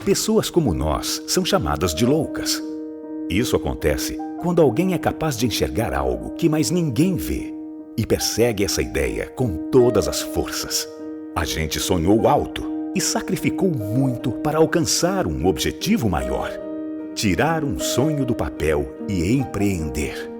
Pessoas como nós são chamadas de loucas. Isso acontece quando alguém é capaz de enxergar algo que mais ninguém vê e persegue essa ideia com todas as forças. A gente sonhou alto e sacrificou muito para alcançar um objetivo maior: tirar um sonho do papel e empreender.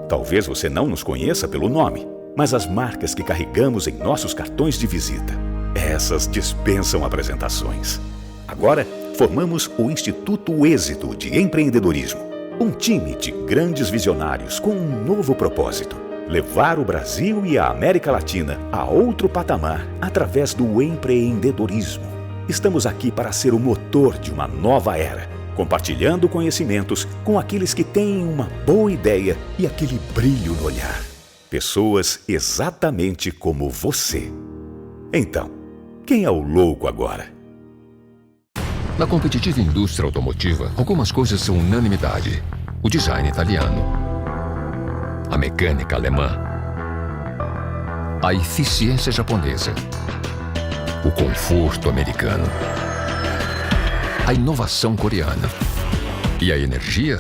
Talvez você não nos conheça pelo nome, mas as marcas que carregamos em nossos cartões de visita, essas dispensam apresentações. Agora, formamos o Instituto Êxito de Empreendedorismo, um time de grandes visionários com um novo propósito: levar o Brasil e a América Latina a outro patamar através do empreendedorismo. Estamos aqui para ser o motor de uma nova era, compartilhando conhecimentos com aqueles que têm uma boa ideia e aquele brilho no olhar. Pessoas exatamente como você. Então, quem é o louco agora? Na competitiva indústria automotiva, algumas coisas são unanimidade: o design italiano, a mecânica alemã, a eficiência japonesa, o conforto americano, a inovação coreana e a energia?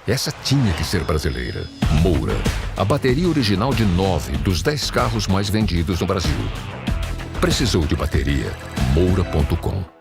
Essa tinha que ser brasileira. Moura, a bateria original de 9 dos 10 carros mais vendidos no Brasil. Precisou de bateria? Moura.com.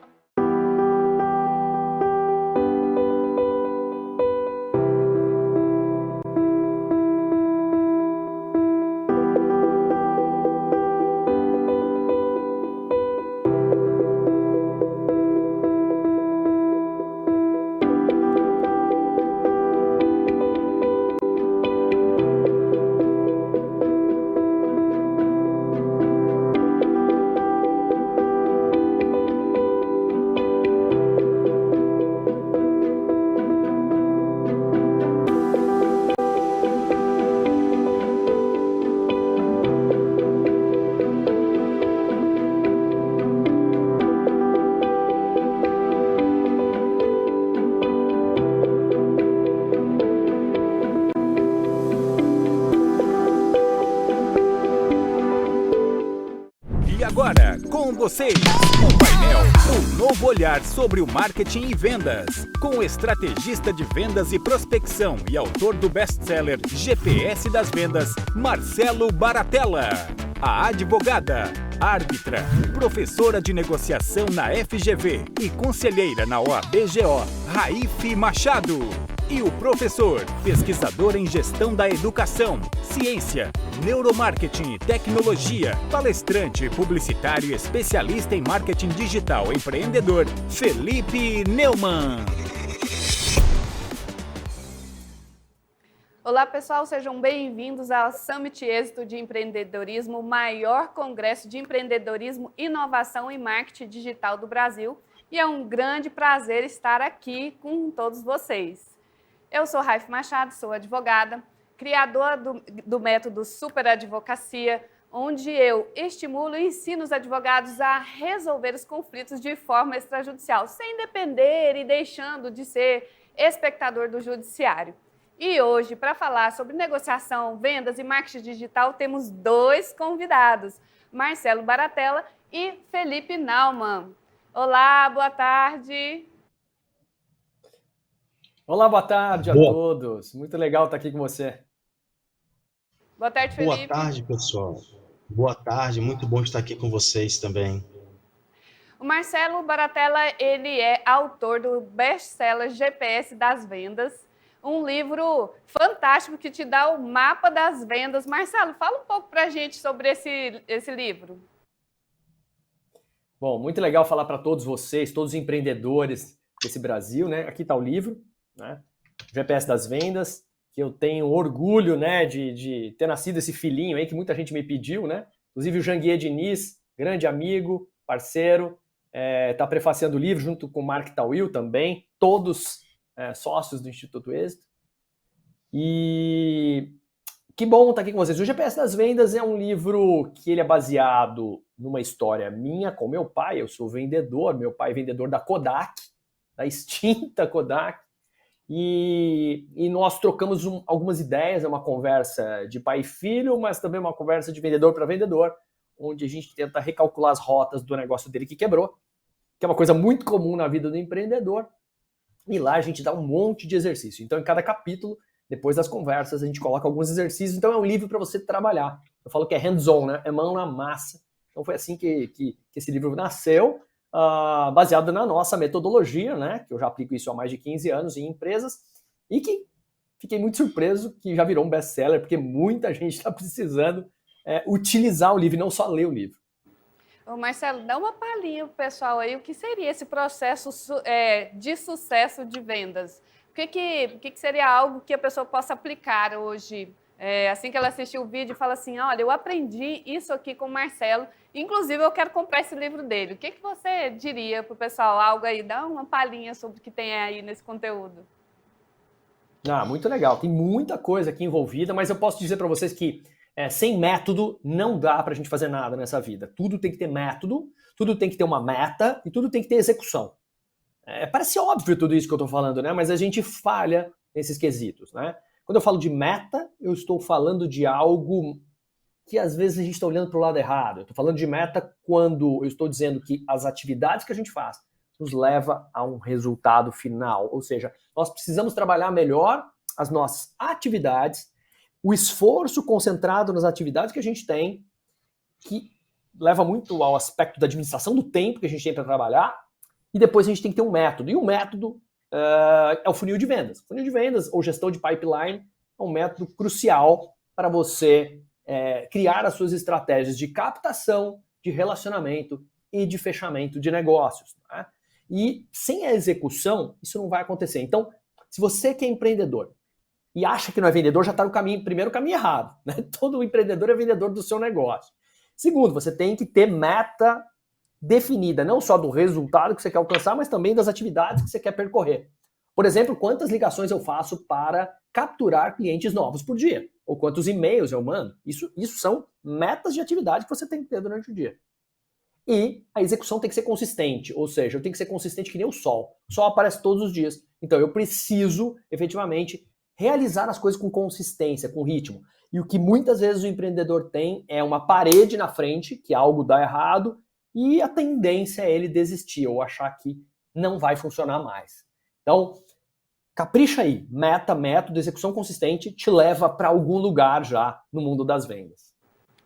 Agora, com vocês, o painel O Novo Olhar sobre o Marketing e Vendas, com o estrategista de vendas e prospecção e autor do best-seller GPS das Vendas, Marcelo Baratella. A advogada, árbitra, professora de negociação na FGV e conselheira na OABGO, Raífe Machado. E o professor, pesquisador em gestão da educação, ciência, neuromarketing e tecnologia, palestrante, publicitário e especialista em marketing digital empreendedor, Felipe Neumann. Olá pessoal, sejam bem-vindos ao Summit Êxito de Empreendedorismo, o maior congresso de empreendedorismo, inovação e marketing digital do Brasil. E é um grande prazer estar aqui com todos vocês. Eu sou Raífe Machado, sou advogada, criadora do método Super Advocacia, onde eu estimulo e ensino os advogados a resolver os conflitos de forma extrajudicial, sem depender e deixando de ser espectador do judiciário. E hoje, para falar sobre negociação, vendas e marketing digital, temos dois convidados, Marcelo Baratella e Felipe Neumann. Olá, boa tarde. Olá, boa tarde a todos. Muito legal estar aqui com você. Boa tarde, Felipe. Boa tarde, pessoal. Boa tarde, muito bom estar aqui com vocês também. O Marcelo Baratella, ele é autor do best-seller GPS das Vendas, um livro fantástico que te dá o mapa das vendas. Marcelo, fala um pouco para a gente sobre esse livro. Bom, muito legal falar para todos vocês, todos os empreendedores desse Brasil, né? Aqui está o livro, né? GPS das Vendas, que eu tenho orgulho, né, de ter nascido esse filhinho aí que muita gente me pediu, né? Inclusive o Janguier Diniz, grande amigo, parceiro, está prefaciando o livro junto com o Mark Tawil também, todos sócios do Instituto Êxito. E que bom estar aqui com vocês. O GPS das Vendas é um livro que ele é baseado numa história minha com meu pai. Eu sou vendedor, meu pai é vendedor da Kodak, da extinta Kodak. E nós trocamos algumas ideias, é uma conversa de pai e filho, mas também uma conversa de vendedor para vendedor, onde a gente tenta recalcular as rotas do negócio dele que quebrou que é uma coisa muito comum na vida do empreendedor. E lá a gente dá um monte de exercício. Então, em cada capítulo, depois das conversas, a gente coloca alguns exercícios. Então, é um livro para você trabalhar. Eu falo que é hands-on, né? É mão na massa. Então, foi assim que esse livro nasceu, baseado na nossa metodologia, né? Que eu já aplico isso há mais de 15 anos em empresas. E que fiquei muito surpreso que já virou um best-seller, porque muita gente está precisando utilizar o livro, e não só ler o livro. Ô Marcelo, dá uma palhinha pro pessoal aí, o que seria esse processo de sucesso de vendas? O que seria algo que a pessoa possa aplicar hoje? Assim que ela assistir o vídeo e fala assim, olha, eu aprendi isso aqui com o Marcelo, inclusive eu quero comprar esse livro dele. O que você diria pro pessoal? Algo aí, dá uma palhinha sobre o que tem aí nesse conteúdo. Muito legal. Tem muita coisa aqui envolvida, mas eu posso dizer para vocês que sem método não dá para a gente fazer nada nessa vida. Tudo tem que ter método, tudo tem que ter uma meta e tudo tem que ter execução. Parece óbvio tudo isso que eu estou falando, né? Mas a gente falha nesses quesitos, né? Quando eu falo de meta, eu estou falando de algo que às vezes a gente está olhando para o lado errado. Eu estou falando de meta quando eu estou dizendo que as atividades que a gente faz nos leva a um resultado final. Ou seja, nós precisamos trabalhar melhor as nossas atividades, o esforço concentrado nas atividades que a gente tem, que leva muito ao aspecto da administração do tempo que a gente tem para trabalhar, e depois a gente tem que ter um método. E o método é o funil de vendas. Funil de vendas ou gestão de pipeline é um método crucial para você criar as suas estratégias de captação, de relacionamento e de fechamento de negócios. Né? E sem a execução, isso não vai acontecer. Então, se você que é empreendedor e acha que não é vendedor, já está no primeiro caminho errado. Né? Todo empreendedor é vendedor do seu negócio. Segundo, você tem que ter meta definida, não só do resultado que você quer alcançar, mas também das atividades que você quer percorrer. Por exemplo, quantas ligações eu faço para capturar clientes novos por dia? Ou quantos e-mails eu mando? Isso são metas de atividade que você tem que ter durante o dia. E a execução tem que ser consistente, ou seja, eu tenho que ser consistente que nem o sol. O sol aparece todos os dias. Então eu preciso, efetivamente, realizar as coisas com consistência, com ritmo. E o que muitas vezes o empreendedor tem é uma parede na frente, que algo dá errado, e a tendência é ele desistir ou achar que não vai funcionar mais. Então, capricha aí. Meta, método, execução consistente te leva para algum lugar já no mundo das vendas.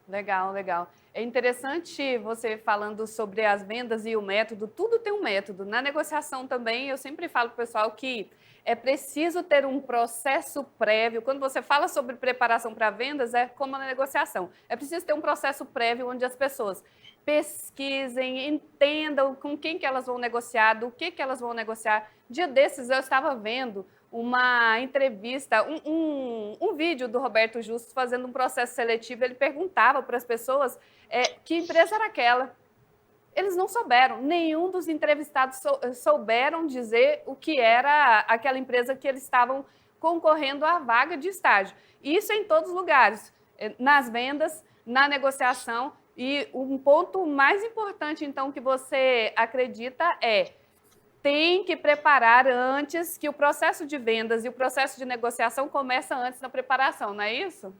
Legal, legal. É interessante você falando sobre as vendas e o método. Tudo tem um método. Na negociação também, eu sempre falo para o pessoal que é preciso ter um processo prévio. Quando você fala sobre preparação para vendas, é como na negociação. É preciso ter um processo prévio onde as pessoas pesquisem, entendam com quem que elas vão negociar, do que elas vão negociar. Dia desses eu estava vendo uma entrevista, um vídeo do Roberto Justus fazendo um processo seletivo. Ele perguntava para as pessoas que empresa era aquela. Eles não souberam, nenhum dos entrevistados souberam dizer o que era aquela empresa que eles estavam concorrendo à vaga de estágio. Isso em todos os lugares, nas vendas, na negociação. E um ponto mais importante, então, que você acredita tem que preparar antes, que o processo de vendas e o processo de negociação começa antes da preparação, não é isso?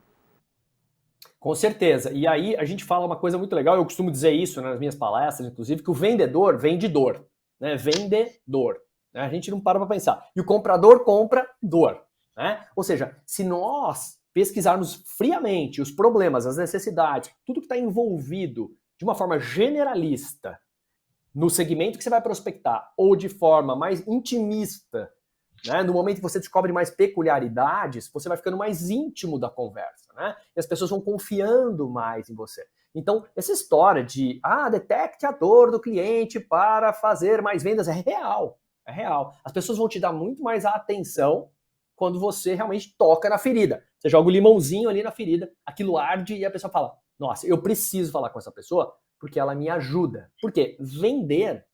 Com certeza. E aí a gente fala uma coisa muito legal, eu costumo dizer isso nas minhas palestras, inclusive, que o vendedor vende dor. Né? Vendedor. Né? A gente não para pensar. E o comprador compra dor. Né? Ou seja, se nós pesquisarmos friamente os problemas, as necessidades, tudo que está envolvido de uma forma generalista no segmento que você vai prospectar ou de forma mais intimista, né? No momento que você descobre mais peculiaridades, você vai ficando mais íntimo da conversa, né? E as pessoas vão confiando mais em você. Então, essa história de detecte a dor do cliente para fazer mais vendas é real. É real. As pessoas vão te dar muito mais atenção quando você realmente toca na ferida. Você joga o limãozinho ali na ferida, aquilo arde e a pessoa fala, nossa, eu preciso falar com essa pessoa porque ela me ajuda. Porque vender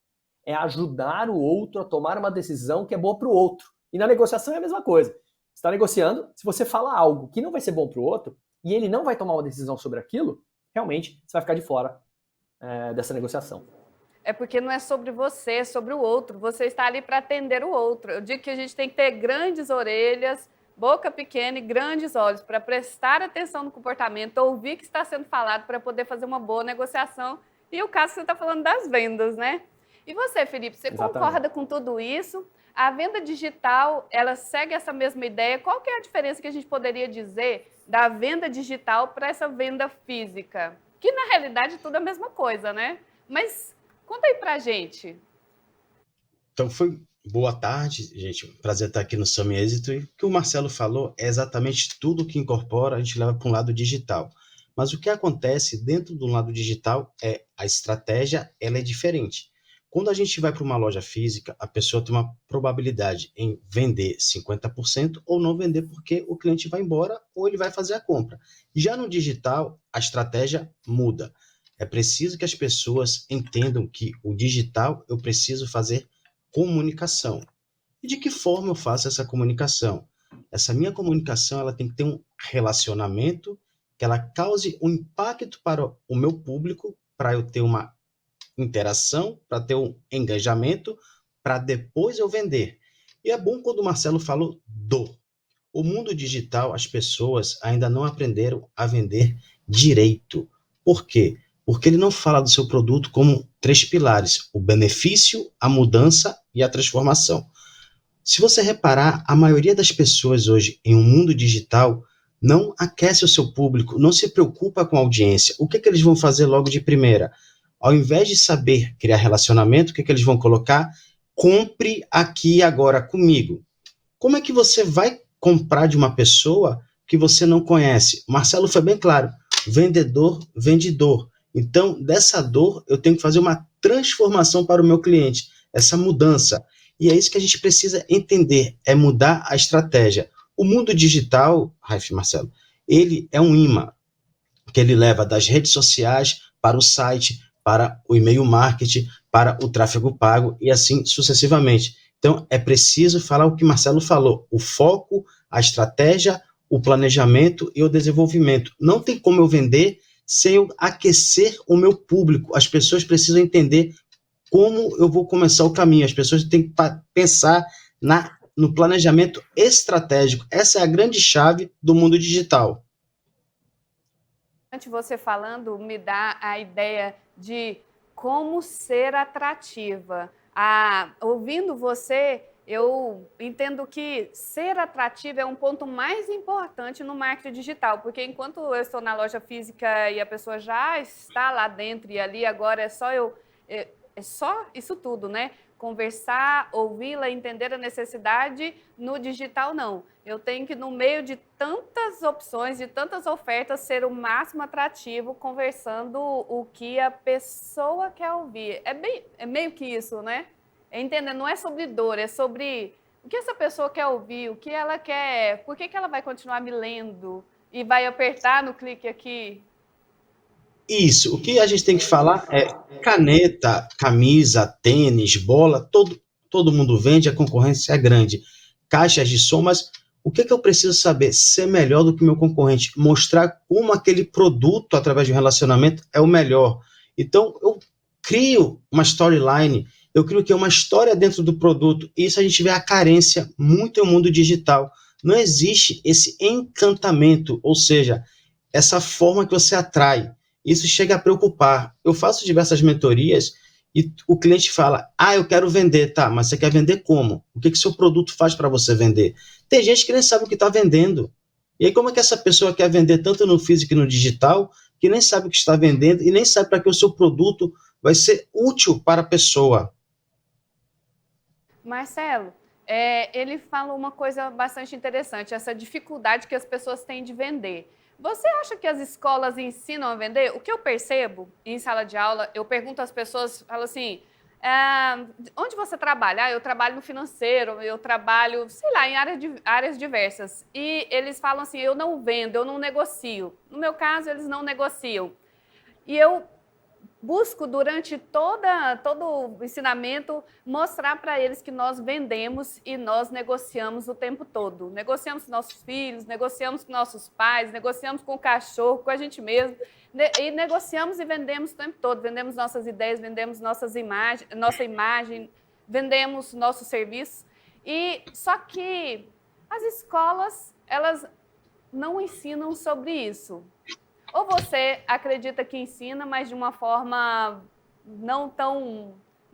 é ajudar o outro a tomar uma decisão que é boa para o outro. E na negociação é a mesma coisa. Você está negociando, se você fala algo que não vai ser bom para o outro e ele não vai tomar uma decisão sobre aquilo, realmente você vai ficar de fora dessa negociação. É porque não é sobre você, é sobre o outro. Você está ali para atender o outro. Eu digo que a gente tem que ter grandes orelhas, boca pequena e grandes olhos para prestar atenção no comportamento, ouvir o que está sendo falado para poder fazer uma boa negociação. E o caso que você está falando das vendas, né? E você, Felipe, você Exatamente. concorda com tudo isso? A venda digital, ela segue essa mesma ideia? Qual que é a diferença que a gente poderia dizer da venda digital para essa venda física? Que, na realidade, tudo é a mesma coisa, né? Mas conta aí pra gente. Então, boa tarde, gente. Prazer estar aqui no Some Êxito. E o que o Marcelo falou é exatamente tudo que incorpora, a gente leva para um lado digital. Mas o que acontece dentro do lado digital é a estratégia, ela é diferente. Quando a gente vai para uma loja física, a pessoa tem uma probabilidade em vender 50% ou não vender porque o cliente vai embora ou ele vai fazer a compra. Já no digital, a estratégia muda. É preciso que as pessoas entendam que o digital eu preciso fazer comunicação. E de que forma eu faço essa comunicação? Essa minha comunicação ela tem que ter um relacionamento que ela cause um impacto para o meu público, para eu ter uma interação, para ter um engajamento, para depois eu vender. E é bom quando o Marcelo falou o mundo digital, as pessoas ainda não aprenderam a vender direito. Por quê? Porque ele não fala do seu produto como 3 pilares: o benefício, a mudança e a transformação. Se você reparar, a maioria das pessoas hoje em um mundo digital não aquece o seu público, não se preocupa com a audiência. O que eles vão fazer logo de primeira? Ao invés de saber criar relacionamento, o que eles vão colocar? Compre aqui agora comigo. Como é que você vai comprar de uma pessoa que você não conhece? O Marcelo foi bem claro: vendedor, vendedor. Então, dessa dor, eu tenho que fazer uma transformação para o meu cliente, essa mudança. E é isso que a gente precisa entender, é mudar a estratégia. O mundo digital, Raif, Marcelo, ele é um imã, que ele leva das redes sociais para o site, para o e-mail marketing, para o tráfego pago e assim sucessivamente. Então, é preciso falar o que Marcelo falou: o foco, a estratégia, o planejamento e o desenvolvimento. Não tem como eu vender sem eu aquecer o meu público. As pessoas precisam entender como eu vou começar o caminho. As pessoas têm que pensar no planejamento estratégico. Essa é a grande chave do mundo digital. Você falando me dá a ideia de como ser atrativa. Ouvindo você, eu entendo que ser atrativa é um ponto mais importante no marketing digital, porque enquanto eu estou na loja física e a pessoa já está lá dentro e ali agora é só isso tudo, né? Conversar, ouvi-la, entender a necessidade. No digital, não. Eu tenho que, no meio de tantas opções, de tantas ofertas, ser o máximo atrativo, conversando o que a pessoa quer ouvir. É meio que isso, né? É entender, não é sobre dor, é sobre o que essa pessoa quer ouvir, o que ela quer, por que ela vai continuar me lendo e vai apertar no clique aqui. Isso, o que a gente tem que falar é caneta, camisa, tênis, bola, todo mundo vende, a concorrência é grande. Caixas de som, mas o que eu preciso saber? Ser melhor do que o meu concorrente, mostrar como aquele produto, através de um relacionamento, é o melhor. Então, eu crio uma storyline, eu crio que é uma história dentro do produto, e isso a gente vê a carência muito no mundo digital. Não existe esse encantamento, ou seja, essa forma que você atrai. Isso chega a preocupar. Eu faço diversas mentorias e o cliente fala: eu quero vender. Tá, mas você quer vender como? O que seu produto faz para você vender? Tem gente que nem sabe o que está vendendo. E aí como é que essa pessoa quer vender tanto no físico e no digital, que nem sabe o que está vendendo e nem sabe para que o seu produto vai ser útil para a pessoa? Marcelo, ele fala uma coisa bastante interessante, essa dificuldade que as pessoas têm de vender. Você acha que as escolas ensinam a vender? O que eu percebo em sala de aula, eu pergunto às pessoas, falo assim, onde você trabalha? Eu trabalho no financeiro, eu trabalho, sei lá, em áreas diversas. E eles falam assim, eu não vendo, eu não negocio. No meu caso, eles não negociam. E eu busco, durante todo o ensinamento, mostrar para eles que nós vendemos e nós negociamos o tempo todo. Negociamos com nossos filhos, negociamos com nossos pais, negociamos com o cachorro, com a gente mesmo. E negociamos e vendemos o tempo todo. Vendemos nossas ideias, vendemos nossa imagem, vendemos nossos serviços. Só que as escolas, elas não ensinam sobre isso. Ou você acredita que ensina, mas de uma forma não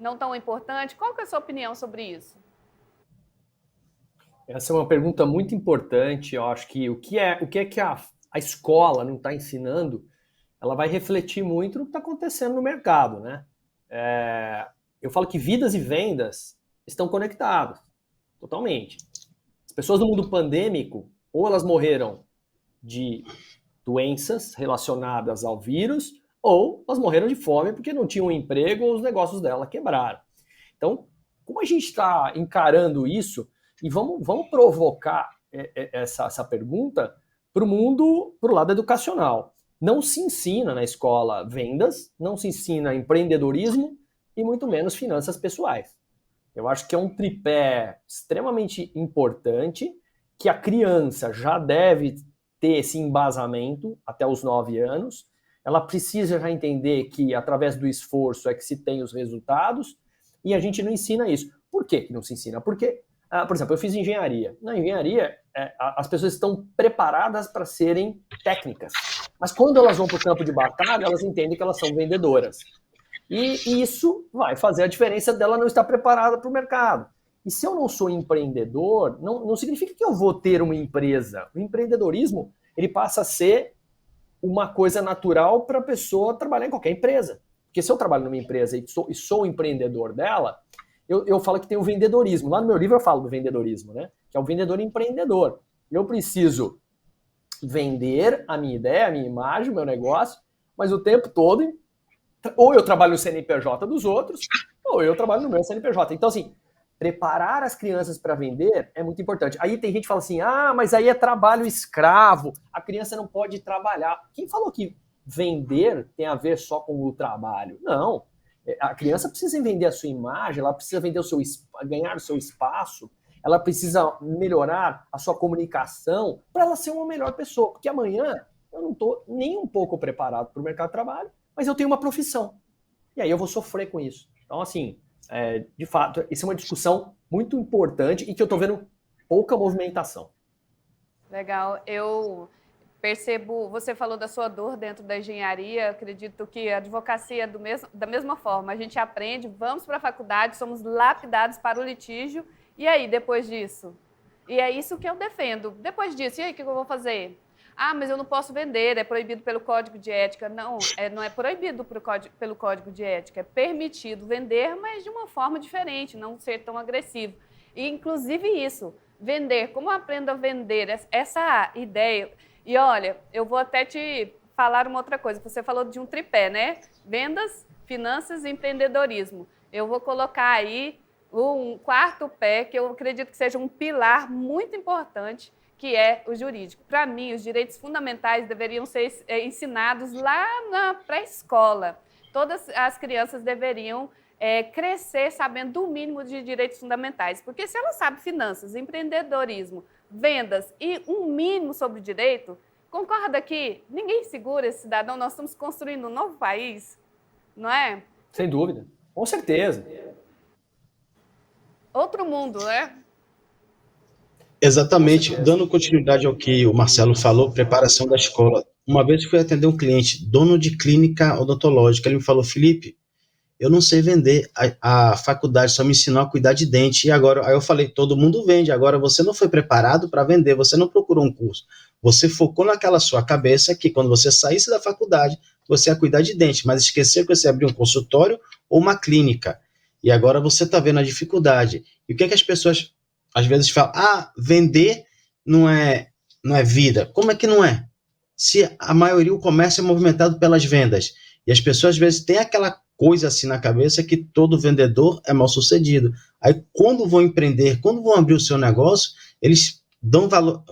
não tão importante? Qual que é a sua opinião sobre isso? Essa é uma pergunta muito importante. Eu acho que o que é que a escola não está ensinando, ela vai refletir muito no que está acontecendo no mercado, né? Eu falo que vidas e vendas estão conectadas, totalmente. As pessoas no mundo pandêmico, ou elas morreram de doenças relacionadas ao vírus, ou elas morreram de fome porque não tinham emprego ou os negócios dela quebraram. Então, como a gente está encarando isso, e vamos provocar essa pergunta para o mundo, para o lado educacional. Não se ensina na escola vendas, não se ensina empreendedorismo e muito menos finanças pessoais. Eu acho que é um tripé extremamente importante, que a criança já deve ter esse embasamento até os 9 anos. Ela precisa já entender que através do esforço é que se tem os resultados, e a gente não ensina isso. Por que não se ensina? Porque, por exemplo, eu fiz engenharia. Na engenharia, as pessoas estão preparadas para serem técnicas. Mas quando elas vão para o campo de batalha, elas entendem que elas são vendedoras. E isso vai fazer a diferença dela não estar preparada para o mercado. E se eu não sou empreendedor, não significa que eu vou ter uma empresa. O empreendedorismo, ele passa a ser uma coisa natural para a pessoa trabalhar em qualquer empresa. Porque se eu trabalho numa empresa e sou empreendedor dela, eu falo que tem o vendedorismo. Lá no meu livro eu falo do vendedorismo, né? Que é o vendedor empreendedor. Eu preciso vender a minha ideia, a minha imagem, o meu negócio, mas o tempo todo, ou eu trabalho no CNPJ dos outros, ou eu trabalho no meu CNPJ. Então, assim, preparar as crianças para vender é muito importante. Aí tem gente que fala assim, mas aí é trabalho escravo, a criança não pode trabalhar. Quem falou que vender tem a ver só com o trabalho? Não. A criança precisa vender a sua imagem, ela precisa vender ganhar o seu espaço, ela precisa melhorar a sua comunicação para ela ser uma melhor pessoa. Porque amanhã eu não estou nem um pouco preparado para o mercado de trabalho, mas eu tenho uma profissão. E aí eu vou sofrer com isso. Então, assim, de fato, isso é uma discussão muito importante e que eu estou vendo pouca movimentação. Legal. Eu percebo, você falou da sua dor dentro da engenharia, acredito que a advocacia da mesma forma. A gente aprende, vamos para a faculdade, somos lapidados para o litígio, e aí, depois disso? E é isso que eu defendo. Depois disso, e aí, o que eu vou fazer? Mas eu não posso vender, é proibido pelo Código de Ética. Não, não é proibido pelo Código de Ética, é permitido vender, mas de uma forma diferente, não ser tão agressivo. E, inclusive, isso, vender, como eu aprendo a vender essa ideia... E olha, eu vou até te falar uma outra coisa. Você falou de um tripé, né? Vendas, finanças e empreendedorismo. Eu vou colocar aí um quarto pé, que eu acredito que seja um pilar muito importante, que é o jurídico. Para mim, os direitos fundamentais deveriam ser ensinados lá na pré-escola. Todas as crianças deveriam crescer sabendo do mínimo de direitos fundamentais. Porque se ela sabe finanças, empreendedorismo, vendas e um mínimo sobre direito, concorda que ninguém segura esse cidadão, nós estamos construindo um novo país, não é? Sem dúvida, com certeza. Outro mundo, né? Exatamente, dando continuidade ao que o Marcelo falou, preparação da escola. Uma vez fui atender um cliente, dono de clínica odontológica, ele me falou, Felipe, eu não sei vender, a faculdade só me ensinou a cuidar de dente, e agora, aí eu falei, todo mundo vende, agora você não foi preparado para vender, você não procurou um curso, você focou naquela sua cabeça que quando você saísse da faculdade, você ia cuidar de dente, mas esqueceu que você abriu um consultório ou uma clínica, e agora você está vendo a dificuldade. E o que as pessoas às vezes falam, vender não é vida. Como é que não é? Se a maioria, o comércio é movimentado pelas vendas, e as pessoas às vezes têm aquela coisa assim na cabeça que todo vendedor é mal sucedido. Aí quando vão empreender, quando vão abrir o seu negócio, eles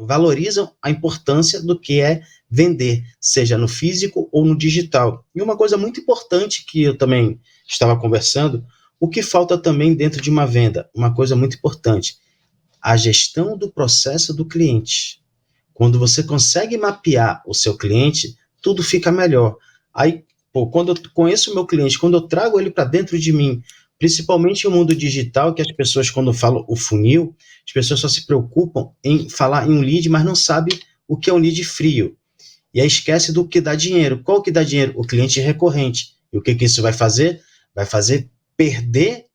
valorizam a importância do que é vender, seja no físico ou no digital. E uma coisa muito importante que eu também estava conversando, o que falta também dentro de uma venda, uma coisa muito importante, a gestão do processo do cliente. Quando você consegue mapear o seu cliente, tudo fica melhor. Aí, quando eu conheço o meu cliente, quando eu trago ele para dentro de mim, principalmente no mundo digital, que as pessoas, quando falam o funil, as pessoas só se preocupam em falar em um lead, mas não sabem o que é um lead frio. E aí esquece do que dá dinheiro. Qual que dá dinheiro? O cliente recorrente. E o que isso vai fazer? Vai fazer perder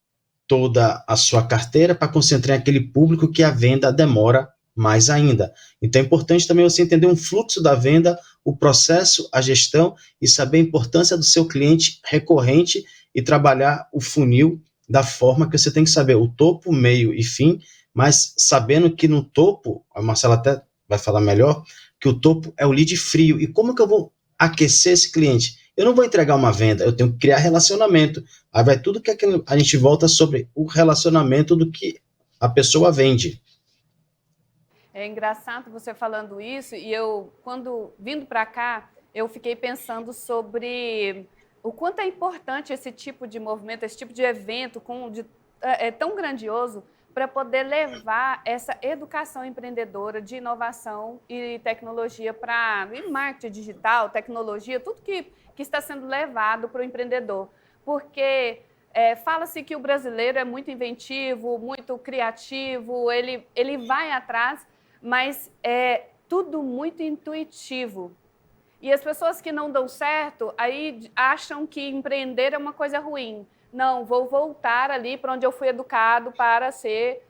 toda a sua carteira para concentrar em aquele público que a venda demora mais ainda. Então é importante também você entender um fluxo da venda, o processo, a gestão e saber a importância do seu cliente recorrente e trabalhar o funil da forma que você tem que saber o topo, meio e fim, mas sabendo que no topo, a Marcela até vai falar melhor, que o topo é o lead frio. E como que eu vou aquecer esse cliente? Eu não vou entregar uma venda, eu tenho que criar relacionamento. Aí vai tudo que a gente volta sobre o relacionamento do que a pessoa vende. É engraçado você falando isso, e eu, quando vindo para cá, eu fiquei pensando sobre o quanto é importante esse tipo de movimento, esse tipo de evento é tão grandioso para poder levar essa educação empreendedora de inovação e tecnologia para marketing digital, tecnologia, tudo que está sendo levado para o empreendedor. Porque fala-se que o brasileiro é muito inventivo, muito criativo, ele vai atrás, mas é tudo muito intuitivo. E as pessoas que não dão certo, aí acham que empreender é uma coisa ruim. Não, vou voltar ali para onde eu fui educado para ser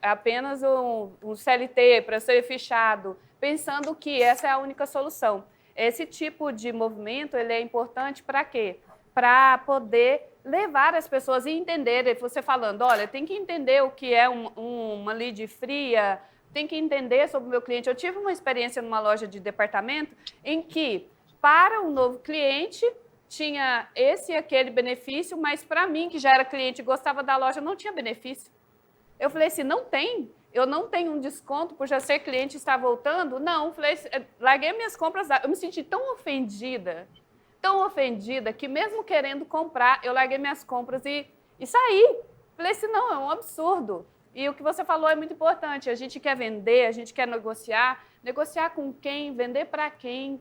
apenas um CLT, para ser fichado, pensando que essa é a única solução. Esse tipo de movimento ele é importante para quê? Para poder levar as pessoas a entenderem, você falando, olha, tem que entender o que é uma lead fria, tem que entender sobre o meu cliente. Eu tive uma experiência numa loja de departamento em que, para um novo cliente, tinha esse e aquele benefício, mas para mim, que já era cliente e gostava da loja, não tinha benefício. Eu falei assim, não tem? Eu não tenho um desconto por já ser cliente e estar voltando? Não. Falei, larguei minhas compras, eu me senti tão ofendida, que mesmo querendo comprar, eu larguei minhas compras e saí. Falei assim, não, é um absurdo. E o que você falou é muito importante. A gente quer vender, a gente quer negociar com quem, vender para quem,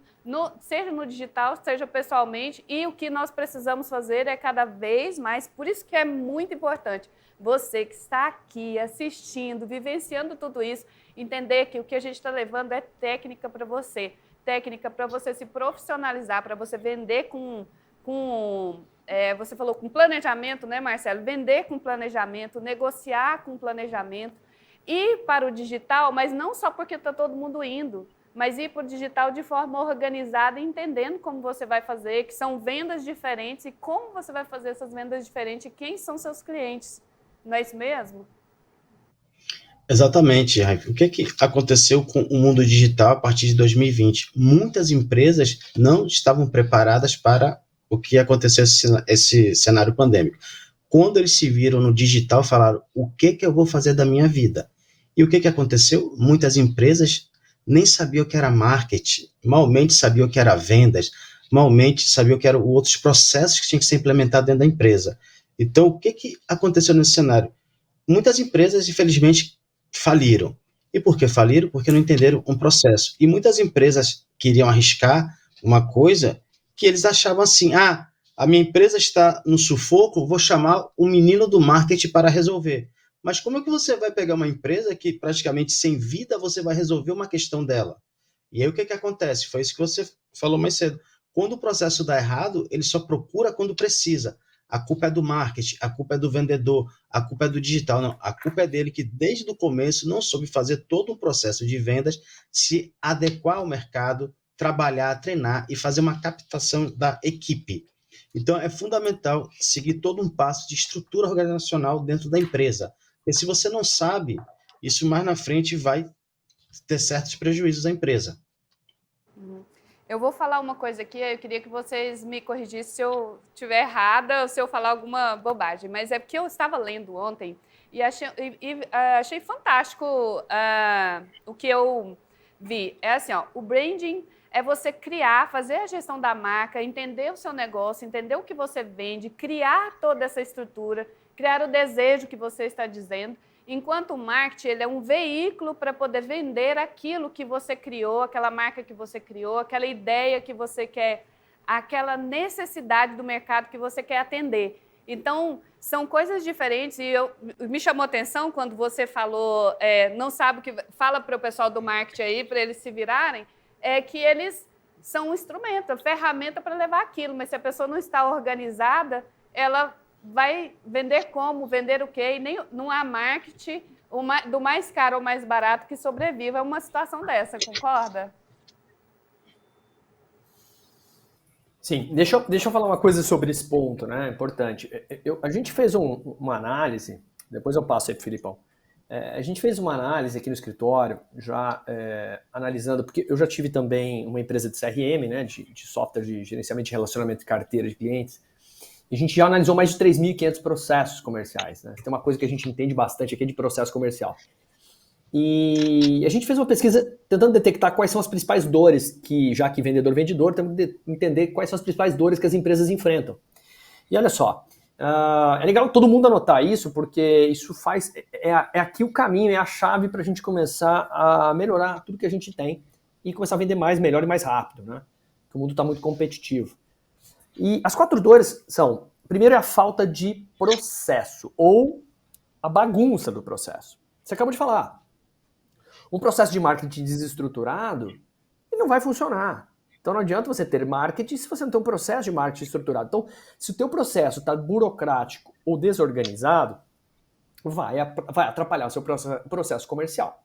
seja no digital, seja pessoalmente. E o que nós precisamos fazer é cada vez mais, por isso que é muito importante, você que está aqui assistindo, vivenciando tudo isso, entender que o que a gente está levando é técnica para você. Técnica para você se profissionalizar, para você vender você falou com planejamento, né, Marcelo? Vender com planejamento, negociar com planejamento, ir para o digital, mas não só porque está todo mundo indo, mas ir para o digital de forma organizada, entendendo como você vai fazer, que são vendas diferentes e como você vai fazer essas vendas diferentes e quem são seus clientes. Não é isso mesmo? Exatamente, Raif. O que aconteceu com o mundo digital a partir de 2020? Muitas empresas não estavam preparadas para o que aconteceu esse cenário pandêmico. Quando eles se viram no digital, falaram, o que eu vou fazer da minha vida? E o que aconteceu? Muitas empresas nem sabiam o que era marketing, malmente sabiam o que era vendas, malmente sabiam o que eram outros processos que tinham que ser implementados dentro da empresa. Então, o que aconteceu nesse cenário? Muitas empresas, infelizmente, faliram. E por que faliram? Porque não entenderam um processo. E muitas empresas queriam arriscar uma coisa que eles achavam assim, a minha empresa está no sufoco, vou chamar o menino do marketing para resolver. Mas como é que você vai pegar uma empresa que praticamente sem vida você vai resolver uma questão dela? E aí o que acontece? Foi isso que você falou mais cedo. Quando o processo dá errado, ele só procura quando precisa. A culpa é do marketing, a culpa é do vendedor, a culpa é do digital. Não, a culpa é dele que desde o começo não soube fazer todo um processo de vendas, se adequar ao mercado, trabalhar, treinar e fazer uma captação da equipe. Então, é fundamental seguir todo um passo de estrutura organizacional dentro da empresa. E se você não sabe, isso mais na frente vai ter certos prejuízos à empresa. Eu vou falar uma coisa aqui, eu queria que vocês me corrigissem se eu estiver errada ou se eu falar alguma bobagem, mas é porque eu estava lendo ontem e achei fantástico o que eu vi. É assim, o branding é você criar, fazer a gestão da marca, entender o seu negócio, entender o que você vende, criar toda essa estrutura, criar o desejo que você está dizendo. Enquanto o marketing ele é um veículo para poder vender aquilo que você criou, aquela marca que você criou, aquela ideia que você quer, aquela necessidade do mercado que você quer atender. Então, são coisas diferentes e me chamou a atenção quando você falou, não sabe o que... Fala para o pessoal do marketing aí, para eles se virarem, que eles são um instrumento, a ferramenta para levar aquilo, mas se a pessoa não está organizada, ela vai vender como, vender o quê, e nem, não há marketing do mais caro ou mais barato que sobreviva a uma situação dessa, concorda? Sim, deixa eu falar uma coisa sobre esse ponto, né? Importante. A gente fez uma análise, depois eu passo aí pro Filipão. A gente fez uma análise aqui no escritório, já analisando, porque eu já tive também uma empresa de CRM, né, de software de gerenciamento de relacionamento de carteira de clientes, e a gente já analisou mais de 3.500 processos comerciais, né? Tem uma coisa que a gente entende bastante aqui de processo comercial. E a gente fez uma pesquisa tentando detectar quais são as principais dores que, já que vendedor, temos que entender quais são as principais dores que as empresas enfrentam. E olha só, é legal todo mundo anotar isso, porque isso faz, é aqui o caminho, é a chave para a gente começar a melhorar tudo que a gente tem e começar a vender mais, melhor e mais rápido, né? Porque o mundo está muito competitivo. E as 4 dores são, primeiro é a falta de processo, ou a bagunça do processo. Você acabou de falar. Um processo de marketing desestruturado, ele não vai funcionar. Então não adianta você ter marketing se você não tem um processo de marketing estruturado. Então, se o teu processo está burocrático ou desorganizado, vai atrapalhar o seu processo comercial.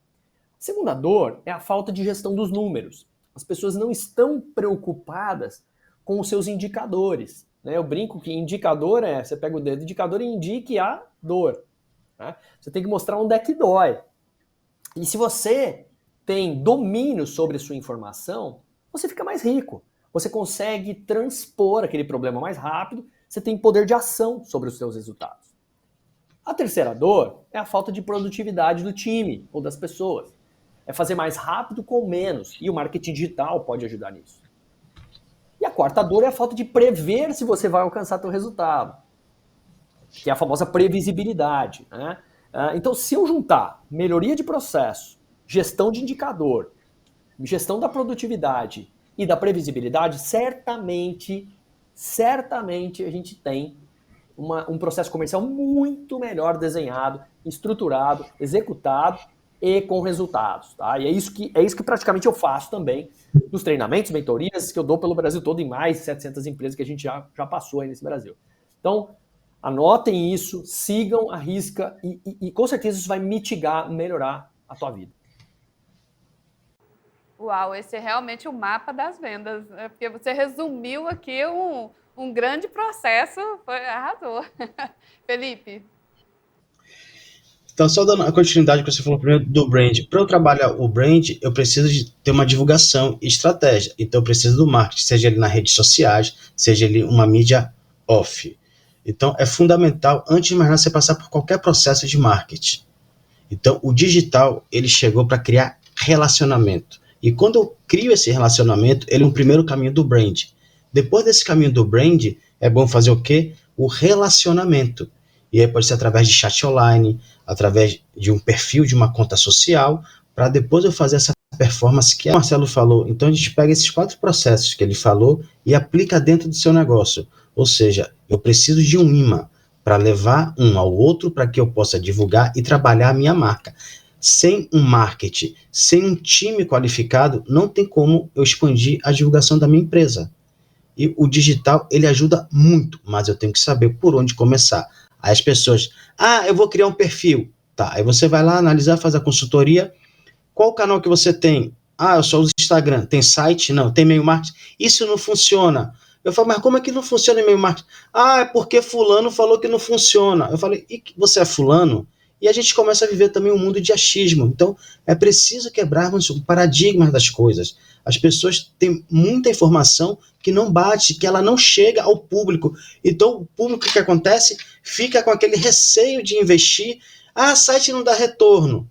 A segunda dor é a falta de gestão dos números. As pessoas não estão preocupadas com os seus indicadores, né? Eu brinco que indicador você pega o dedo do indicador e indique a dor, né? Você tem que mostrar onde é que dói. E se você tem domínio sobre a sua informação, você fica mais rico. Você consegue transpor aquele problema mais rápido, você tem poder de ação sobre os seus resultados. A terceira dor é a falta de produtividade do time ou das pessoas. É fazer mais rápido com menos, e o marketing digital pode ajudar nisso. E a quarta dor é a falta de prever se você vai alcançar seu resultado, que é a famosa previsibilidade, né? Então, se eu juntar melhoria de processo, gestão de indicador, gestão da produtividade e da previsibilidade, certamente a gente tem um processo comercial muito melhor desenhado, estruturado, executado e com resultados, tá? E é isso que praticamente eu faço também nos treinamentos, mentorias que eu dou pelo Brasil todo, em mais de 700 empresas que a gente já passou aí nesse Brasil. Então, anotem isso, sigam a risca e com certeza isso vai mitigar, melhorar a tua vida. Uau, esse é realmente o mapa das vendas, né? Porque você resumiu aqui um grande processo, arrasou. Felipe? Então, só dando a continuidade que você falou primeiro do brand. Para eu trabalhar o brand, eu preciso de ter uma divulgação e estratégia. Então, eu preciso do marketing, seja ele nas redes sociais, seja ele uma mídia off. Então, é fundamental, antes de mais nada, você passar por qualquer processo de marketing. Então, o digital, ele chegou para criar relacionamento. E quando eu crio esse relacionamento, ele é um primeiro caminho do brand. Depois desse caminho do brand, é bom fazer o quê? O relacionamento. E aí pode ser através de chat online, através de um perfil de uma conta social, para depois eu fazer essa performance que o Marcelo falou. Então, a gente pega esses 4 processos que ele falou e aplica dentro do seu negócio. Ou seja, eu preciso de um imã para levar um ao outro para que eu possa divulgar e trabalhar a minha marca. Sem um marketing, sem um time qualificado, não tem como eu expandir a divulgação da minha empresa. E o digital, ele ajuda muito, mas eu tenho que saber por onde começar. Aí as pessoas, eu vou criar um perfil. Tá, aí você vai lá analisar, faz a consultoria. Qual canal que você tem? Eu só uso Instagram. Tem site? Não. Tem e-mail marketing? Isso não funciona. Eu falo, mas como é que não funciona e-mail marketing? É porque fulano falou que não funciona. Eu falei, e você é fulano? E a gente começa a viver também um mundo de achismo. Então, é preciso quebrarmos o paradigma das coisas. As pessoas têm muita informação que não bate, que ela não chega ao público. Então, o público, o que acontece? Fica com aquele receio de investir. Site não dá retorno.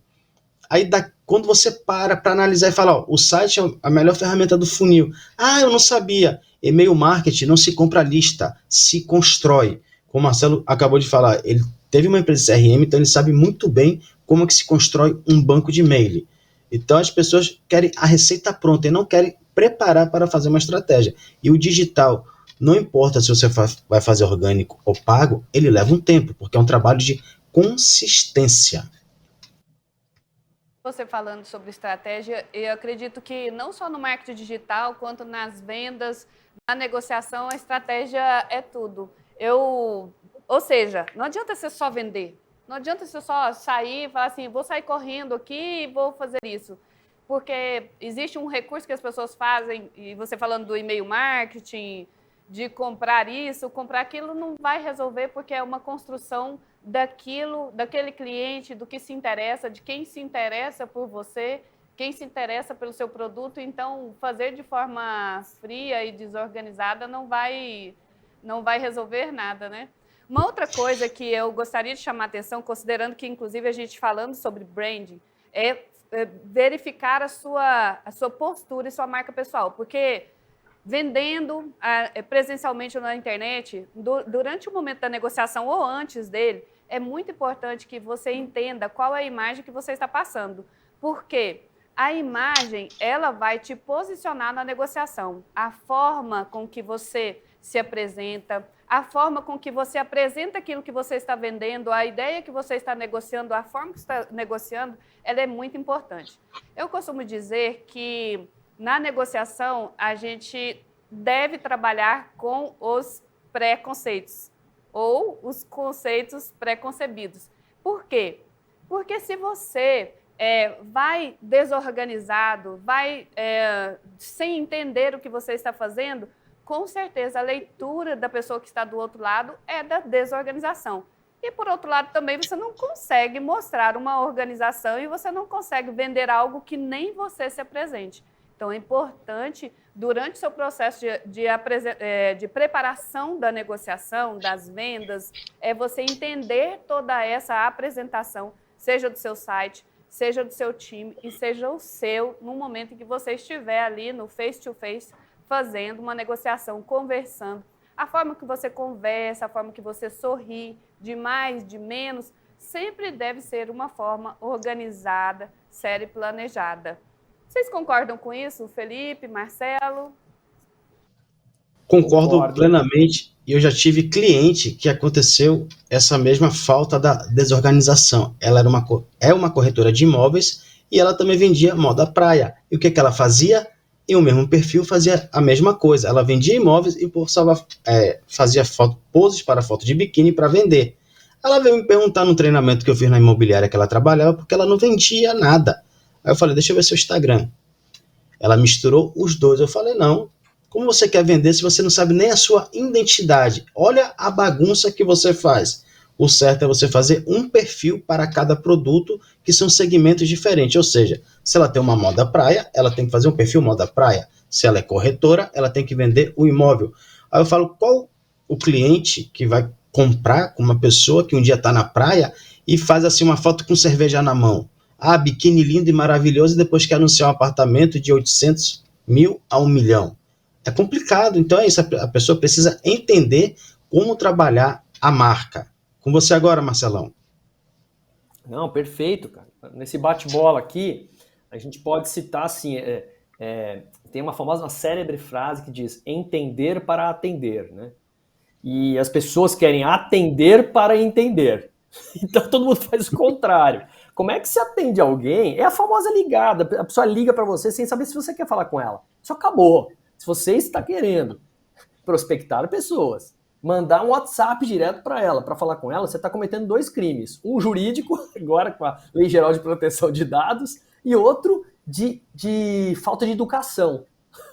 Aí, quando você para analisar e fala, o site é a melhor ferramenta do funil. Eu não sabia. E-mail marketing não se compra lista, se constrói. Como o Marcelo acabou de falar, ele teve uma empresa de CRM, então ele sabe muito bem como é que se constrói um banco de e-mail. Então as pessoas querem a receita pronta e não querem preparar para fazer uma estratégia. E o digital, não importa se você vai fazer orgânico ou pago, ele leva um tempo, porque é um trabalho de consistência. Você falando sobre estratégia, eu acredito que não só no marketing digital, quanto nas vendas, na negociação, a estratégia é tudo. Ou seja, não adianta você só vender. Não adianta você só sair e falar assim, vou sair correndo aqui e vou fazer isso. Porque existe um recurso que as pessoas fazem, e você falando do e-mail marketing, de comprar isso, comprar aquilo, não vai resolver, porque é uma construção daquele cliente, do que se interessa, de quem se interessa por você, quem se interessa pelo seu produto. Então, fazer de forma fria e desorganizada não vai resolver nada, né? Uma outra coisa que eu gostaria de chamar a atenção, considerando que, inclusive, a gente falando sobre branding, é verificar a sua postura e sua marca pessoal. Porque vendendo presencialmente na internet, durante o momento da negociação ou antes dele, é muito importante que você entenda qual é a imagem que você está passando. Por quê? A imagem, ela vai te posicionar na negociação. A forma com que você se apresenta, a forma com que você apresenta aquilo que você está vendendo, a ideia que você está negociando, a forma que você está negociando, ela é muito importante. Eu costumo dizer que na negociação a gente deve trabalhar com os preconceitos ou os conceitos preconcebidos. Por quê? Porque se você vai desorganizado, vai sem entender o que você está fazendo, com certeza a leitura da pessoa que está do outro lado é da desorganização. E, por outro lado, também você não consegue mostrar uma organização e você não consegue vender algo que nem você se apresente. Então, é importante, durante o seu processo de preparação da negociação, das vendas, você entender toda essa apresentação, seja do seu site, seja do seu time e seja o seu, no momento em que você estiver ali no face-to-face, fazendo uma negociação, conversando. A forma que você conversa, a forma que você sorri, de mais, de menos, sempre deve ser uma forma organizada, séria e planejada. Vocês concordam com isso, Felipe, Marcelo? Concordo plenamente. E eu já tive cliente que aconteceu essa mesma falta da desorganização. Ela é uma corretora de imóveis e ela também vendia moda praia. E o que ela fazia? Em o mesmo perfil fazia a mesma coisa. Ela vendia imóveis e fazia poses para foto de biquíni para vender. Ela veio me perguntar no treinamento que eu fiz na imobiliária que ela trabalhava, porque ela não vendia nada. Aí eu falei, deixa eu ver seu Instagram. Ela misturou os dois. Eu falei, não, como você quer vender se você não sabe nem a sua identidade? Olha a bagunça que você faz. O certo é você fazer um perfil para cada produto, que são segmentos diferentes. Ou seja, se ela tem uma moda praia, ela tem que fazer um perfil moda praia. Se ela é corretora, ela tem que vender o imóvel. Aí eu falo, qual o cliente que vai comprar com uma pessoa que um dia está na praia e faz assim uma foto com cerveja na mão? Ah, biquíni lindo e maravilhoso, e depois quer anunciar um apartamento de 800 mil a 1 milhão. É complicado. Então é isso, a pessoa precisa entender como trabalhar a marca. Com você agora, Marcelão. Não, perfeito, cara. Nesse bate-bola aqui, a gente pode citar assim, tem uma famosa, uma célebre frase que diz entender para atender, né? E as pessoas querem atender para entender. Então todo mundo faz o contrário. Como é que se atende alguém? É a famosa ligada. A pessoa liga para você sem saber se você quer falar com ela. Isso acabou. Se você está querendo prospectar pessoas, mandar um WhatsApp direto para ela, para falar com ela, você está cometendo 2 crimes. Um jurídico, agora com a Lei Geral de Proteção de Dados, e outro de falta de educação.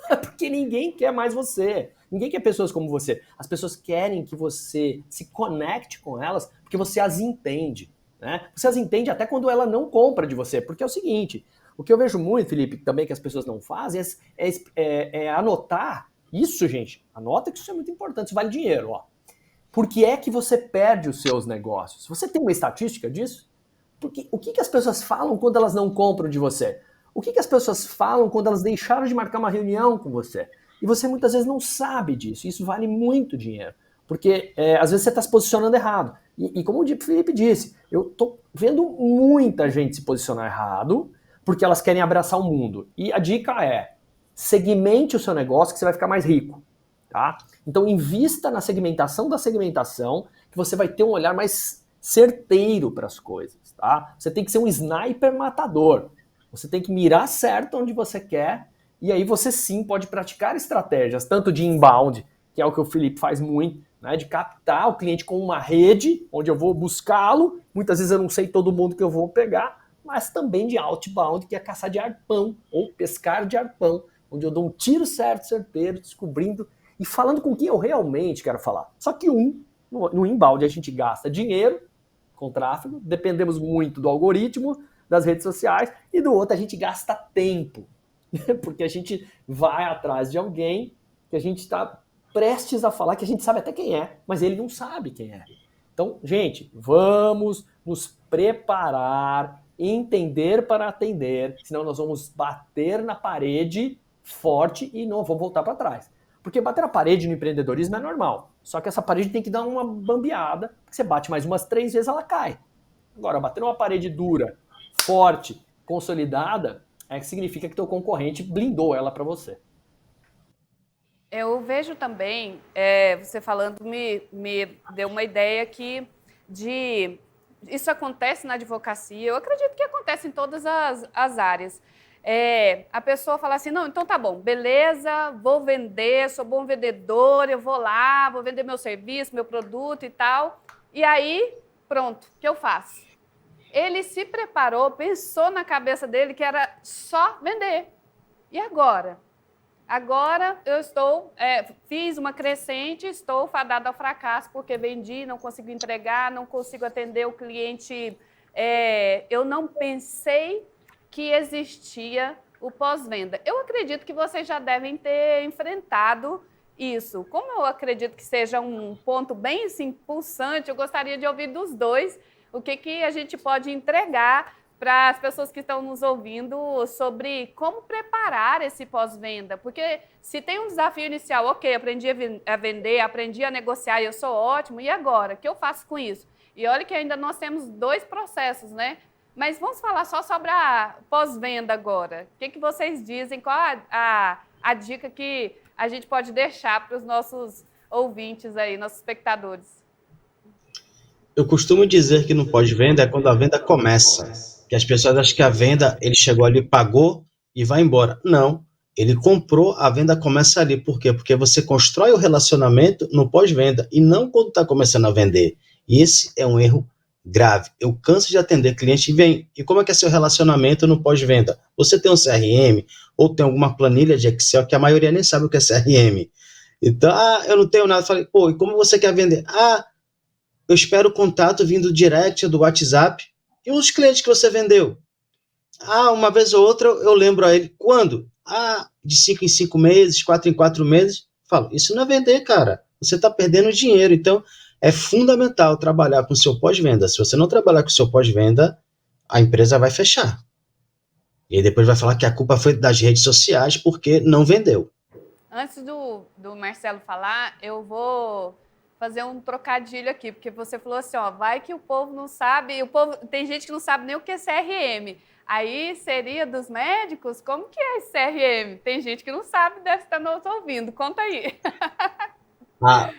Porque ninguém quer mais você. Ninguém quer pessoas como você. As pessoas querem que você se conecte com elas porque você as entende. Né? Você as entende até quando ela não compra de você. Porque é o seguinte, o que eu vejo muito, Felipe, também que as pessoas não fazem, é anotar isso, gente. Anota que isso é muito importante, isso vale dinheiro. Ó. Por que é que você perde os seus negócios? Você tem uma estatística disso? Porque, o que as pessoas falam quando elas não compram de você? O que as pessoas falam quando elas deixaram de marcar uma reunião com você? E você muitas vezes não sabe disso. Isso vale muito dinheiro. Porque às vezes você está se posicionando errado. E como o Felipe disse, eu estou vendo muita gente se posicionar errado porque elas querem abraçar o mundo. E a dica é, segmente o seu negócio que você vai ficar mais rico. Tá? Então invista na segmentação da segmentação que você vai ter um olhar mais certeiro para as coisas. Tá? Você tem que ser um sniper matador. Você tem que mirar certo onde você quer e aí você sim pode praticar estratégias, tanto de inbound, que é o que o Felipe faz muito, né, de captar o cliente com uma rede, onde eu vou buscá-lo, muitas vezes eu não sei todo mundo que eu vou pegar, mas também de outbound, que é caçar de arpão, ou pescar de arpão, onde eu dou um tiro certo, certeiro, descobrindo e falando com quem eu realmente quero falar. Só que no inbound a gente gasta dinheiro com tráfego, dependemos muito do algoritmo, das redes sociais, e do outro a gente gasta tempo, porque a gente vai atrás de alguém que a gente está prestes a falar, que a gente sabe até quem é, mas ele não sabe quem é. Então, gente, vamos nos preparar, entender para atender, senão nós vamos bater na parede forte e não vamos voltar para trás. Porque bater na parede no empreendedorismo é normal, só que essa parede tem que dar uma bambeada, você bate mais umas 3 vezes, ela cai. Agora, bater numa parede dura, forte, consolidada, é que significa que teu concorrente blindou ela para você. Eu vejo também, você falando me deu uma ideia que isso acontece na advocacia, eu acredito que acontece em todas as áreas. A pessoa fala assim, não, então tá bom, beleza, vou vender, sou bom vendedor, eu vou lá, vou vender meu serviço, meu produto e tal. E aí, pronto, o que eu faço? Ele se preparou, pensou na cabeça dele que era só vender. E agora? Agora eu fiz uma crescente, estou fadada ao fracasso porque vendi, não consigo entregar, não consigo atender o cliente. Eu não pensei que existia o pós-venda. Eu acredito que vocês já devem ter enfrentado isso. Como eu acredito que seja um ponto bem assim, pulsante, eu gostaria de ouvir dos dois o que a gente pode entregar para as pessoas que estão nos ouvindo sobre como preparar esse pós-venda. Porque se tem um desafio inicial, ok, aprendi a vender, aprendi a negociar, eu sou ótimo, e agora? O que eu faço com isso? E olha que ainda nós temos 2 processos, né? Mas vamos falar só sobre a pós-venda agora. O que vocês dizem? Qual a dica que a gente pode deixar para os nossos ouvintes aí, nossos espectadores? Eu costumo dizer que no pós-venda é quando a venda começa. Que as pessoas acham que a venda, ele chegou ali, pagou e vai embora. Não, ele comprou, a venda começa ali. Por quê? Porque você constrói o relacionamento no pós-venda e não quando está começando a vender. E esse é um erro grave. Eu canso de atender cliente e vem. E como é que é seu relacionamento no pós-venda? Você tem um CRM ou tem alguma planilha de Excel que a maioria nem sabe o que é CRM. Então, eu não tenho nada. Falei, pô, e como você quer vender? Eu espero o contato vindo direct do WhatsApp. E os clientes que você vendeu? Uma vez ou outra eu lembro a ele. Quando? De 5 em 5 meses, 4 em 4 meses. Falo, isso não é vender, cara. Você está perdendo dinheiro. Então, é fundamental trabalhar com o seu pós-venda. Se você não trabalhar com o seu pós-venda, a empresa vai fechar. E aí depois vai falar que a culpa foi das redes sociais porque não vendeu. Antes do Marcelo falar, eu vou fazer um trocadilho aqui, porque você falou assim, vai que o povo não sabe, tem gente que não sabe nem o que é CRM. Aí seria dos médicos? Como que é esse CRM? Tem gente que não sabe, deve estar nos ouvindo. Conta aí.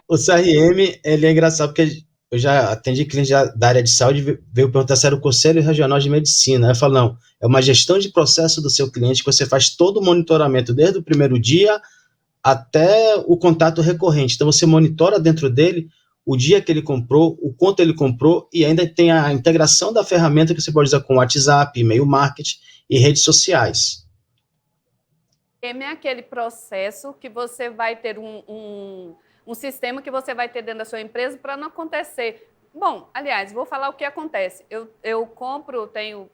O CRM, ele é engraçado, porque eu já atendi clientes da área de saúde, veio perguntar se era o Conselho Regional de Medicina. Aí eu falo, não, é uma gestão de processo do seu cliente, que você faz todo o monitoramento, desde o primeiro dia até o contato recorrente. Então, você monitora dentro dele o dia que ele comprou, o quanto ele comprou, e ainda tem a integração da ferramenta que você pode usar com WhatsApp, e-mail marketing e redes sociais. É aquele processo que você vai ter um sistema que você vai ter dentro da sua empresa para não acontecer. Bom, aliás, vou falar o que acontece. Eu tenho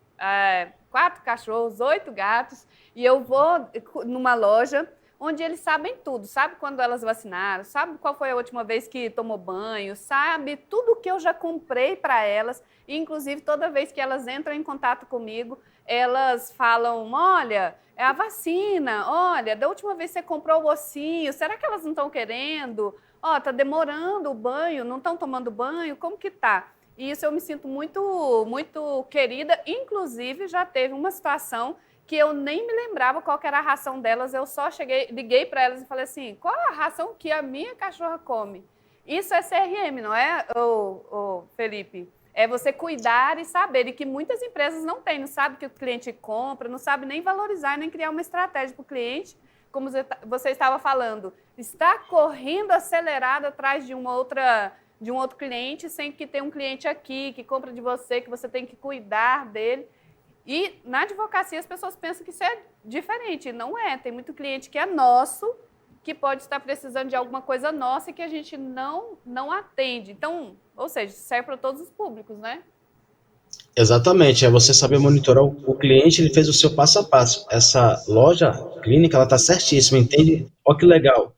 4 cachorros, 8 gatos, e eu vou numa loja onde eles sabem tudo, sabe quando elas vacinaram, sabe qual foi a última vez que tomou banho, sabe tudo que eu já comprei para elas, e inclusive toda vez que elas entram em contato comigo, elas falam, olha, é a vacina, olha, da última vez você comprou o ossinho, será que elas não estão querendo? Tá demorando o banho, não estão tomando banho, como que tá? E isso eu me sinto muito, muito querida, inclusive já teve uma situação que eu nem me lembrava qual que era a ração delas, eu só liguei para elas e falei assim, qual a ração que a minha cachorra come? Isso é CRM, não é, Felipe? É você cuidar e saber, e que muitas empresas não têm, não sabe o que o cliente compra, não sabe nem valorizar, nem criar uma estratégia para o cliente, como você estava falando, está correndo acelerado atrás de um outro cliente, sem que tenha um cliente aqui que compra de você, que você tem que cuidar dele. E na advocacia as pessoas pensam que isso é diferente. Não é. Tem muito cliente que é nosso, que pode estar precisando de alguma coisa nossa e que a gente não atende. Então, ou seja, serve para todos os públicos, né? Exatamente, é você saber monitorar o cliente, ele fez o seu passo a passo. Essa loja clínica, ela tá certíssima, entende? Olha que legal.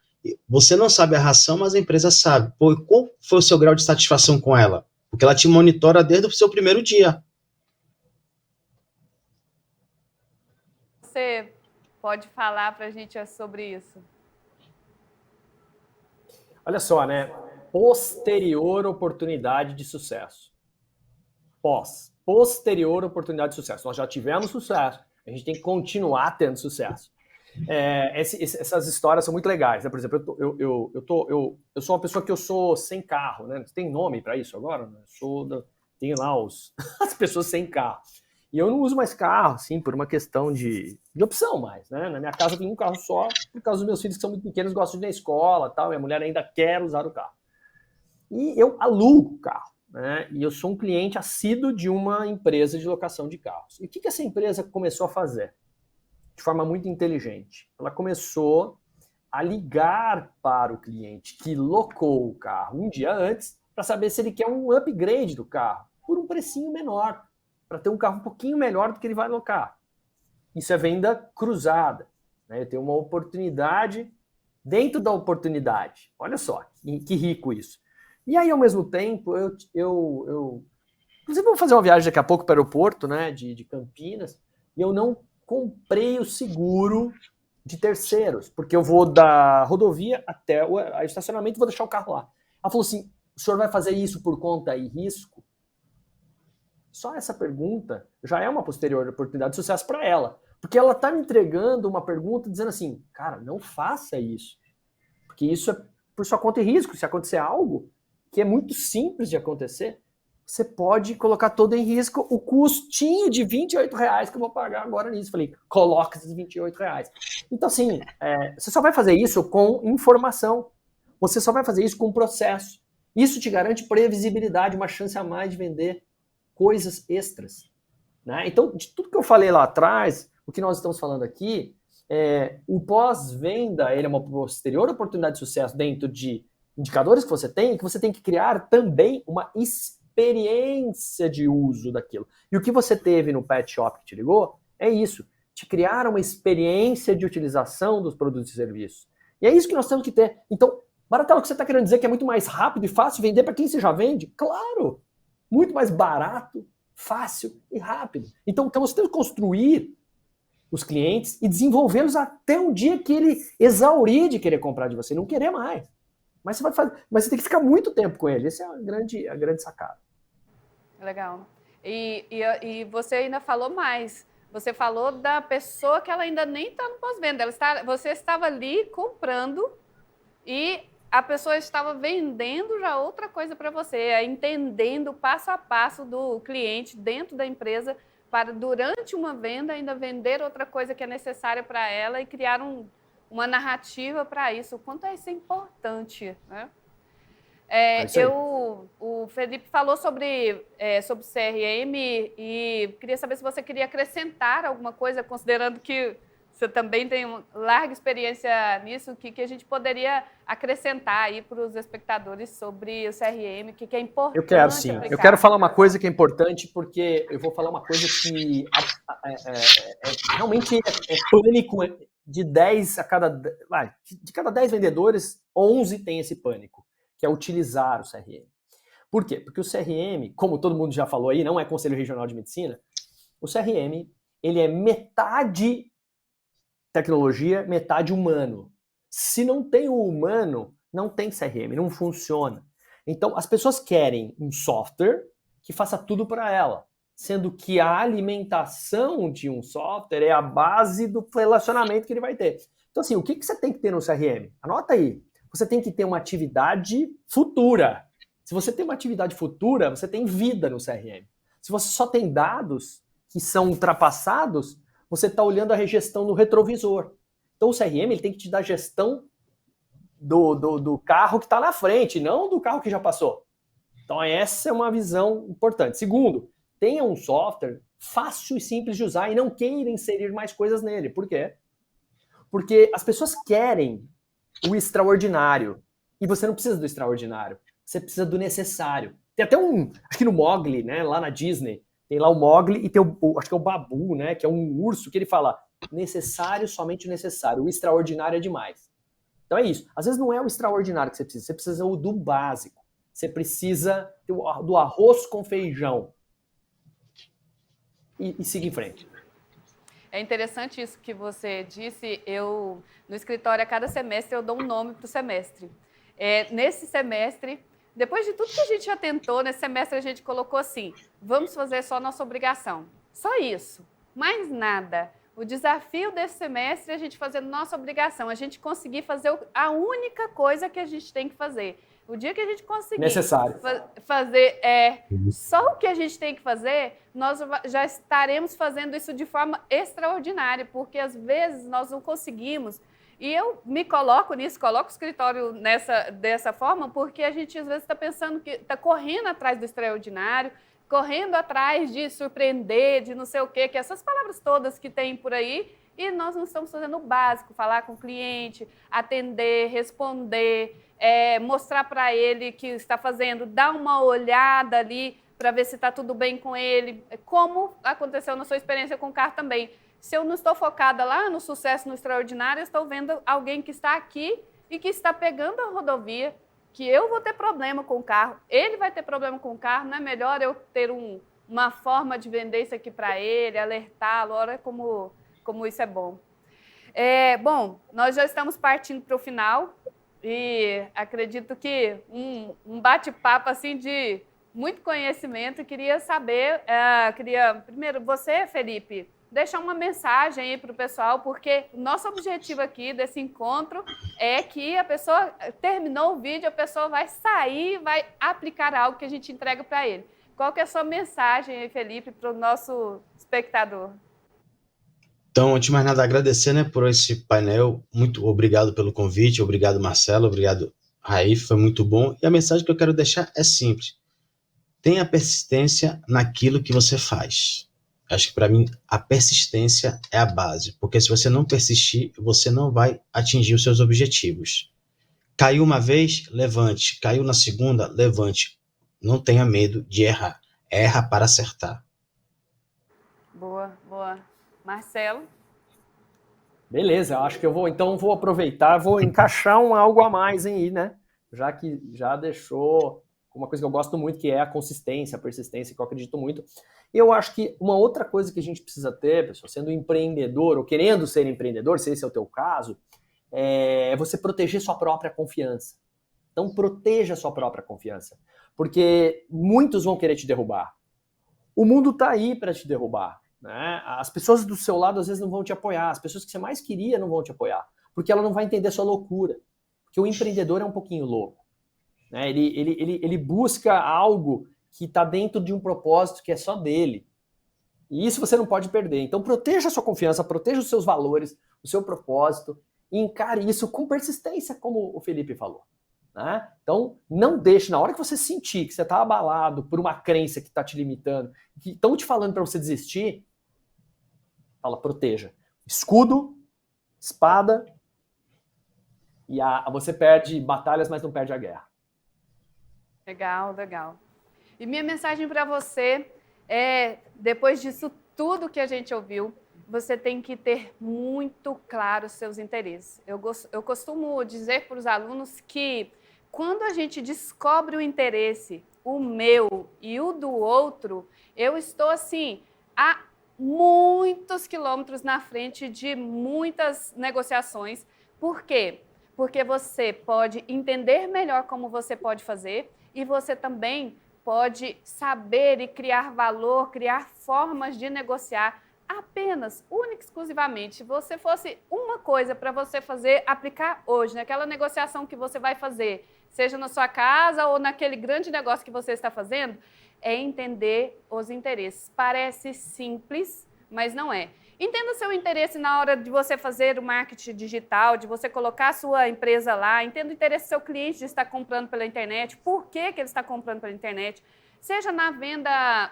Você não sabe a ração, mas a empresa sabe. Pô, qual foi o seu grau de satisfação com ela? Porque ela te monitora desde o seu primeiro dia. Você pode falar para a gente sobre isso? Olha só, né? Posterior oportunidade de sucesso. Posterior oportunidade de sucesso. Nós já tivemos sucesso, a gente tem que continuar tendo sucesso. Essas histórias são muito legais, né? Por exemplo, eu sou uma pessoa que eu sou sem carro, né? Tem nome para isso agora? Né? Tem lá as pessoas sem carro. E eu não uso mais carro, assim, por uma questão de opção mais, né? Na minha casa eu tenho um carro só, por causa dos meus filhos que são muito pequenos, gostam de ir na escola e tal, minha mulher ainda quer usar o carro. E eu alugo o carro, né? E eu sou um cliente assíduo de uma empresa de locação de carros. E o que essa empresa começou a fazer? De forma muito inteligente. Ela começou a ligar para o cliente que locou o carro um dia antes para saber se ele quer um upgrade do carro, por um precinho menor, para ter um carro um pouquinho melhor do que ele vai alocar. Isso é venda cruzada, né? Eu tenho uma oportunidade dentro da oportunidade. Olha só, que rico isso. E aí, ao mesmo tempo, eu inclusive, vou fazer uma viagem daqui a pouco para o aeroporto, né, de Campinas, e eu não comprei o seguro de terceiros, porque eu vou da rodovia até o estacionamento e vou deixar o carro lá. Ela falou assim, o senhor vai fazer isso por conta e risco? Só essa pergunta já é uma posterior oportunidade de sucesso para ela. Porque ela está me entregando uma pergunta dizendo assim, cara, não faça isso. Porque isso é por sua conta e risco. Se acontecer algo que é muito simples de acontecer, você pode colocar todo em risco o custinho de R$28 que eu vou pagar agora nisso. Falei, coloca esses R$28. Então, assim, você só vai fazer isso com informação. Você só vai fazer isso com processo. Isso te garante previsibilidade, uma chance a mais de vender coisas extras, né? Então, de tudo que eu falei lá atrás, o que nós estamos falando aqui, o pós-venda, ele é uma posterior oportunidade de sucesso dentro de indicadores que você tem que criar também uma experiência de uso daquilo. E o que você teve no Pet Shop que te ligou é isso, te criar uma experiência de utilização dos produtos e serviços. E é isso que nós temos que ter. Então, Baratella, o que você está querendo dizer que é muito mais rápido e fácil vender para quem você já vende? Claro! Muito mais barato, fácil e rápido. Então você tem que construir os clientes e desenvolvê-los até um dia que ele exaurir de querer comprar de você, não querer mais. Mas você tem que ficar muito tempo com ele. Essa é a grande sacada. Legal. E você ainda falou mais. Você falou da pessoa que ela ainda nem está no pós-venda. Você estava ali comprando e a pessoa estava vendendo já outra coisa para você, entendendo passo a passo do cliente dentro da empresa para, durante uma venda, ainda vender outra coisa que é necessária para ela e criar uma narrativa para isso. O quanto isso é importante, né? O Felipe falou sobre CRM e queria saber se você queria acrescentar alguma coisa, considerando que você também tem uma larga experiência nisso, o que a gente poderia acrescentar aí para os espectadores sobre o CRM, o que é importante. Eu quero, sim. Aplicar. Eu quero falar uma coisa que é importante, porque eu vou falar uma coisa que realmente é pânico de 10 a cada... de cada 10 vendedores, 11 tem esse pânico, que é utilizar o CRM. Por quê? Porque o CRM, como todo mundo já falou aí, não é Conselho Regional de Medicina, o CRM, ele é metade tecnologia, metade humano. Se não tem o humano, não tem CRM, não funciona. Então, as pessoas querem um software que faça tudo para ela, sendo que a alimentação de um software é a base do relacionamento que ele vai ter. Então, assim, o que você tem que ter no CRM? Anota aí. Você tem que ter uma atividade futura. Se você tem uma atividade futura, você tem vida no CRM. Se você só tem dados que são ultrapassados, você está olhando a gestão no retrovisor. Então o CRM ele tem que te dar gestão do carro que está na frente, não do carro que já passou. Então essa é uma visão importante. Segundo, tenha um software fácil e simples de usar e não queira inserir mais coisas nele. Por quê? Porque as pessoas querem o extraordinário e você não precisa do extraordinário, você precisa do necessário. Tem até acho que no Mowgli, né, lá na Disney, tem lá o Mowgli e tem acho que é o Babu, né, que é um urso que ele fala necessário, somente o necessário, o extraordinário é demais. Então é isso. Às vezes não é o extraordinário que você precisa do básico. Você precisa do arroz com feijão. E siga em frente. É interessante isso que você disse. No escritório, a cada semestre, eu dou um nome para o semestre. Nesse semestre, depois de tudo que a gente já tentou, nesse semestre a gente colocou assim, vamos fazer só nossa obrigação. Só isso. Mais nada. O desafio desse semestre é a gente fazer nossa obrigação, a gente conseguir fazer a única coisa que a gente tem que fazer. O dia que a gente conseguir fazer só o que a gente tem que fazer, nós já estaremos fazendo isso de forma extraordinária, porque às vezes nós não conseguimos. E eu me coloco nisso, coloco o escritório dessa forma, porque a gente às vezes está pensando que está correndo atrás do extraordinário, correndo atrás de surpreender, de não sei o quê, que essas palavras todas que tem por aí, e nós não estamos fazendo o básico, falar com o cliente, atender, responder, mostrar para ele que está fazendo, dar uma olhada ali para ver se está tudo bem com ele, como aconteceu na sua experiência com o carro também. Se eu não estou focada lá no sucesso, no extraordinário, eu estou vendo alguém que está aqui e que está pegando a rodovia, que eu vou ter problema com o carro, ele vai ter problema com o carro, não é melhor eu ter uma forma de vender isso aqui para ele, alertá-lo, olha como isso é bom. Bom, nós já estamos partindo para o final e acredito que um bate-papo assim de muito conhecimento. Queria saber, primeiro, você, Felipe, deixar uma mensagem aí para o pessoal, porque o nosso objetivo aqui desse encontro é que a pessoa terminou o vídeo, a pessoa vai sair, vai aplicar algo que a gente entrega para ele. Qual que é a sua mensagem aí, Felipe, para o nosso espectador? Então, antes de mais nada, agradecer, né, por esse painel. Muito obrigado pelo convite, obrigado, Marcelo, obrigado, Raif, foi muito bom. E a mensagem que eu quero deixar é simples. Tenha persistência naquilo que você faz. Acho que para mim a persistência é a base, porque se você não persistir, você não vai atingir os seus objetivos. Caiu uma vez, levante. Caiu na segunda, levante. Não tenha medo de errar. Erra para acertar. Boa, boa. Marcelo? Beleza, acho que eu vou aproveitar, vou encaixar algo a mais aí, né? Já que já deixou uma coisa que eu gosto muito, que é a consistência, a persistência, que eu acredito muito. E eu acho que uma outra coisa que a gente precisa ter, pessoal, sendo empreendedor ou querendo ser empreendedor, se esse é o teu caso, é você proteger sua própria confiança. Então, proteja sua própria confiança. Porque muitos vão querer te derrubar. O mundo está aí para te derrubar. Né? As pessoas do seu lado, às vezes, não vão te apoiar. As pessoas que você mais queria não vão te apoiar. Porque ela não vai entender a sua loucura. Porque o empreendedor é um pouquinho louco. Né? Ele busca algo que está dentro de um propósito que é só dele. E isso você não pode perder. Então, proteja a sua confiança, proteja os seus valores, o seu propósito, e encare isso com persistência, como o Felipe falou. Né? Então, não deixe, na hora que você sentir que você está abalado por uma crença que está te limitando, que estão te falando para você desistir, fala, proteja. Escudo, espada, e você perde batalhas, mas não perde a guerra. Legal, legal. E minha mensagem para você é, depois disso tudo que a gente ouviu, você tem que ter muito claro os seus interesses. Eu costumo dizer para os alunos que quando a gente descobre o interesse, o meu e o do outro, eu estou assim, a muitos quilômetros na frente de muitas negociações. Por quê? Porque você pode entender melhor como você pode fazer e você também pode saber e criar valor, criar formas de negociar apenas, única e exclusivamente. Se você fosse uma coisa para você fazer, aplicar hoje, naquela negociação que você vai fazer, seja na sua casa ou naquele grande negócio que você está fazendo, é entender os interesses. Parece simples, mas não é. Entenda o seu interesse na hora de você fazer o marketing digital, de você colocar a sua empresa lá. Entenda o interesse do seu cliente de estar comprando pela internet, por que ele está comprando pela internet. Seja na venda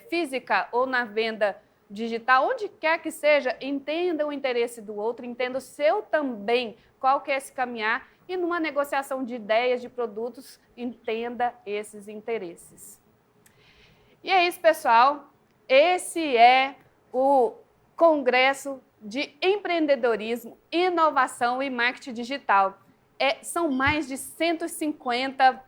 física ou na venda digital, onde quer que seja, entenda o interesse do outro, entenda o seu também, qual que é esse caminhar. E numa negociação de ideias, de produtos, entenda esses interesses. E é isso, pessoal. Esse é o Congresso de Empreendedorismo, Inovação e Marketing Digital. São mais de 150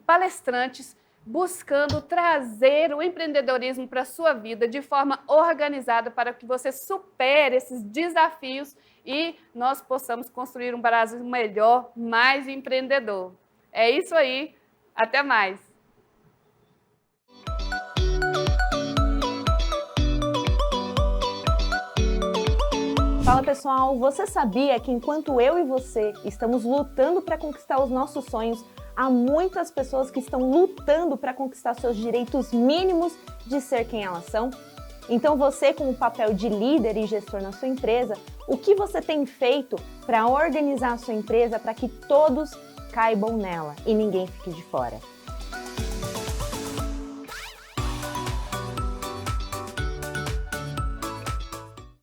palestrantes buscando trazer o empreendedorismo para a sua vida de forma organizada para que você supere esses desafios e nós possamos construir um Brasil melhor, mais empreendedor. É isso aí. Até mais. Fala pessoal, você sabia que enquanto eu e você estamos lutando para conquistar os nossos sonhos, há muitas pessoas que estão lutando para conquistar seus direitos mínimos de ser quem elas são? Então você, com o papel de líder e gestor na sua empresa, o que você tem feito para organizar a sua empresa para que todos caibam nela e ninguém fique de fora?